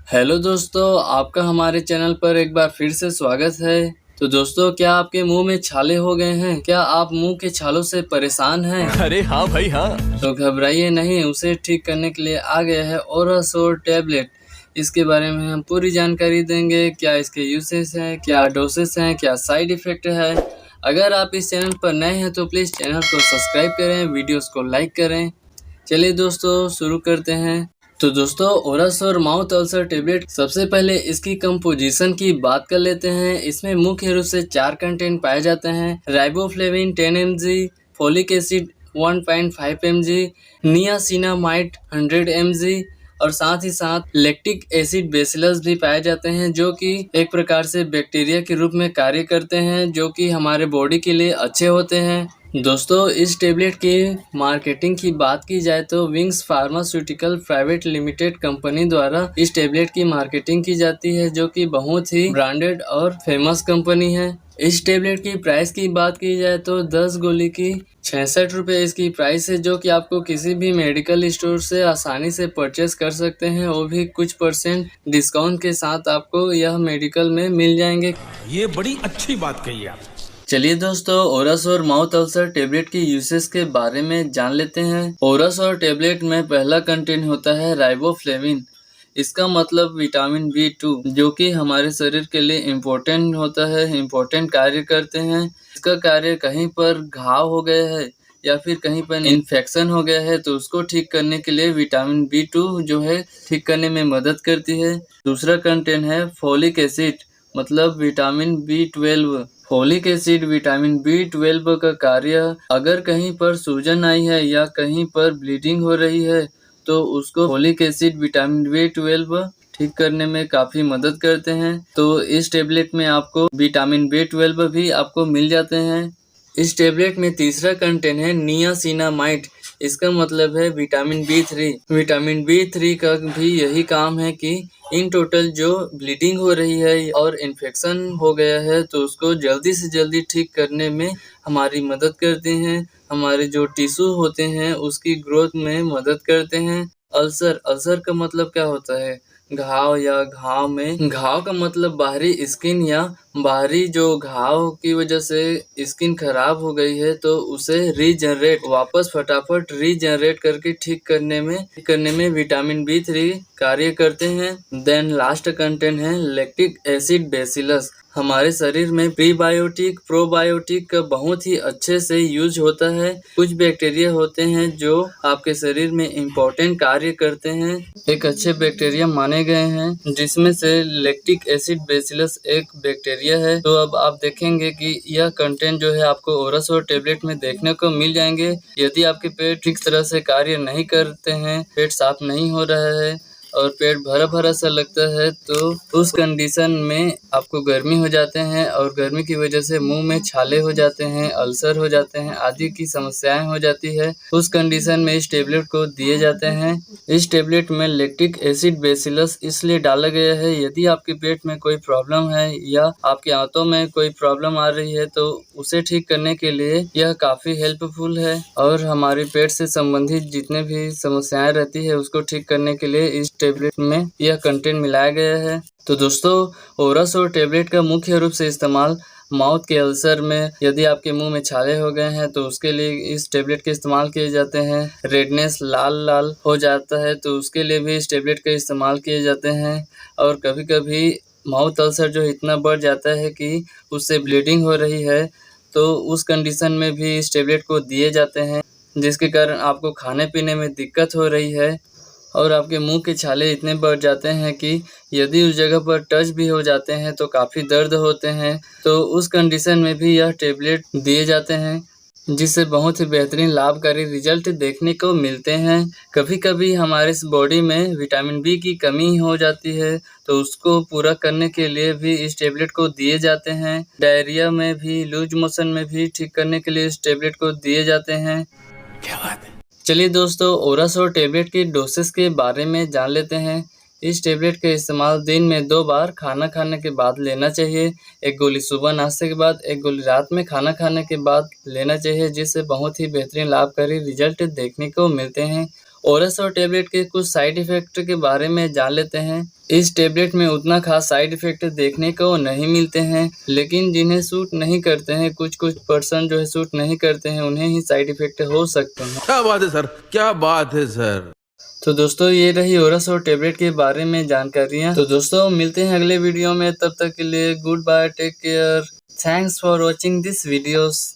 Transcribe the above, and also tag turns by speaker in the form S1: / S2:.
S1: Hello दोस्तों, आपका हमारे चैनल पर एक बार फिर से स्वागत है। तो दोस्तों, क्या आपके मुंह में छाले हो गए हैं? क्या आप मुंह के छालों से परेशान हैं?
S2: अरे हाँ भाई हाँ।
S1: तो घबराइए नहीं, उसे ठीक करने के लिए आ गया है ओरासोर टैबलेट। इसके बारे में हम पूरी जानकारी देंगे। क्या इसके यूसेस हैं, क्या डोसेस हैं, क्या साइड इफ़ेक्ट है। अगर आप इस चैनल पर नए हैं तो प्लीज़ चैनल को सब्सक्राइब करें, वीडियोस को लाइक करें। चलिए दोस्तों, शुरू करते हैं। तो दोस्तों, ओरासोर माउथ अल्सर टेबलेट, सबसे पहले इसकी कंपोजिशन की बात कर लेते हैं। इसमें मुख्य रूप से 4 कंटेंट पाए जाते हैं। Riboflavin 10 mg, folic acid 1.5 mg, niacinamide 100 mg और साथ ही साथ लैक्टिक एसिड बेसिलस भी पाए जाते हैं, जो कि एक प्रकार से बैक्टीरिया के रूप में कार्य करते हैं, जो कि हमारे बॉडी के लिए अच्छे होते हैं। दोस्तों, इस टेबलेट की मार्केटिंग की बात की जाए तो wings pharmaceutical private limited company द्वारा इस टेबलेट की मार्केटिंग की जाती है, जो कि बहुत ही ब्रांडेड और फेमस कंपनी है। इस टेबलेट की प्राइस की बात की जाए तो 10 गोली की 66 रुपये इसकी प्राइस है, जो कि आपको किसी भी मेडिकल स्टोर से आसानी से परचेस कर सकते हैं, वो भी कुछ परसेंट डिस्काउंट के साथ आपको यह मेडिकल में मिल जाएंगे।
S2: ये बड़ी अच्छी बात कही आप।
S1: चलिए दोस्तों, ओरासोर माउथ अल्सर टेबलेट की यूसेस के बारे में जान लेते हैं। ओरासोर टेबलेट में पहला कंटेंट होता है राइबोफ्लेविन। इसका मतलब विटामिन B2, जो कि हमारे शरीर के लिए इम्पोर्टेंट होता है, इम्पोर्टेंट कार्य करते हैं। इसका कार्य कहीं पर घाव हो गया है या फिर कहीं पर इन्फेक्शन हो गया है तो उसको ठीक करने के लिए विटामिन B2 जो है ठीक करने में मदद करती है। दूसरा कंटेंट है फोलिक एसिड, मतलब vitamin B12। Folic acid vitamin B12 का कार्य, अगर कहीं पर सूजन आई है या कहीं पर ब्लीडिंग हो रही है तो उसको फोलिक एसिड विटामिन B12 ठीक करने में काफ़ी मदद करते हैं। तो इस टेबलेट में आपको विटामिन B12 भी आपको मिल जाते हैं। इस टेबलेट में तीसरा कंटेंट है नियासिनामाइड। इसका मतलब है विटामिन B3। विटामिन B3 का भी यही काम है कि इन टोटल जो ब्लीडिंग हो रही है और इन्फेक्शन हो गया है तो उसको जल्दी से जल्दी ठीक करने में हमारी मदद करते हैं। हमारे जो टिश्यू होते हैं उसकी ग्रोथ में मदद करते हैं। अल्सर, अल्सर का मतलब क्या होता है? घाव या घाव में, घाव का मतलब बाहरी स्किन या बाहरी जो घाव की वजह से स्किन खराब हो गई है तो उसे रीजनरेट, वापस फटाफट रीजनरेट करके ठीक करने में विटामिन B3 कार्य करते हैं। देन लास्ट कंटेंट है लैक्टिक एसिड बेसिलस। हमारे शरीर में प्रीबायोटिक प्रोबायोटिक का बहुत ही अच्छे से यूज होता है। कुछ बैक्टीरिया होते हैं जो आपके शरीर में इम्पोर्टेंट कार्य करते हैं, एक अच्छे बैक्टीरिया माने गए हैं, जिसमें से लैक्टिक एसिड बेसिलस एक बैक्टीरिया है। तो अब आप देखेंगे कि यह कंटेंट जो है आपको ओरासोर टेबलेट में देखने को मिल जाएंगे। यदि आपके पेट ठीक तरह से कार्य नहीं करते हैं, पेट साफ नहीं हो रहा है और पेट भरा भरा सा लगता है तो उस कंडीशन में आपको गर्मी हो जाते हैं और गर्मी की वजह से मुंह में छाले हो जाते हैं, अल्सर हो जाते हैं, आदि की समस्याएं हो जाती है। उस कंडीशन में इस टेबलेट को दिए जाते हैं। इस टेबलेट में लैक्टिक एसिड बेसिलस इसलिए डाला गया है, यदि आपके पेट में कोई प्रॉब्लम है या आपके आंतों में कोई प्रॉब्लम आ रही है तो उसे ठीक करने के लिए यह काफ़ी हेल्पफुल है और हमारे पेट से संबंधित जितने भी समस्याएं रहती है उसको ठीक करने के लिए इस टेबलेट में यह कंटेंट मिलाया गया है। तो दोस्तों, ओरासोर टेबलेट का मुख्य रूप से इस्तेमाल माउथ के अल्सर में, यदि आपके मुंह में छाले हो गए हैं तो उसके लिए इस टेबलेट के इस्तेमाल किए जाते हैं। रेडनेस, लाल लाल हो जाता है तो उसके लिए भी इस टेबलेट का इस्तेमाल किए जाते हैं। और कभी कभी माउथ अल्सर जो इतना बढ़ जाता है कि उससे ब्लीडिंग हो रही है तो उस कंडीशन में भी इस टेबलेट को दिए जाते हैं, जिसके कारण आपको खाने पीने में दिक्कत हो रही है और आपके मुंह के छाले इतने बढ़ जाते हैं कि यदि उस जगह पर टच भी हो जाते हैं तो काफ़ी दर्द होते हैं। तो उस कंडीशन में भी यह टेबलेट दिए जाते हैं, जिससे बहुत ही बेहतरीन लाभकारी रिजल्ट देखने को मिलते हैं। कभी कभी हमारे इस बॉडी में विटामिन B की कमी हो जाती है तो उसको पूरा करने के लिए भी इस टेबलेट को दिए जाते हैं। डायरिया में भी, लूज मोशन में भी ठीक करने के लिए इस टेबलेट को दिए जाते हैं।
S2: क्या बात है।
S1: चलिए दोस्तों, ओरासोर टेबलेट की डोसेस के बारे में जान लेते हैं। इस टेबलेट का इस्तेमाल दिन में 2 बार खाना खाने के बाद लेना चाहिए। एक गोली सुबह नाश्ते के बाद, एक गोली रात में खाना खाने के बाद लेना चाहिए, जिससे बहुत ही बेहतरीन लाभकारी रिजल्ट देखने को मिलते हैं। ओरस और टेबलेट के कुछ साइड इफेक्ट के बारे में जान लेते हैं। इस टेबलेट में उतना खास साइड इफेक्ट देखने को नहीं मिलते हैं, लेकिन जिन्हें सूट नहीं करते हैं, कुछ पर्सन जो है सूट नहीं करते हैं, उन्हें ही साइड इफेक्ट हो सकते हैं।
S2: क्या बात है सर, क्या बात है सर।
S1: तो दोस्तों ये रही ओरस और टेबलेट के बारे में जानकारियाँ। तो दोस्तों मिलते हैं अगले वीडियो में, तब तक के लिए good bye, take care, thanks for watching this videos.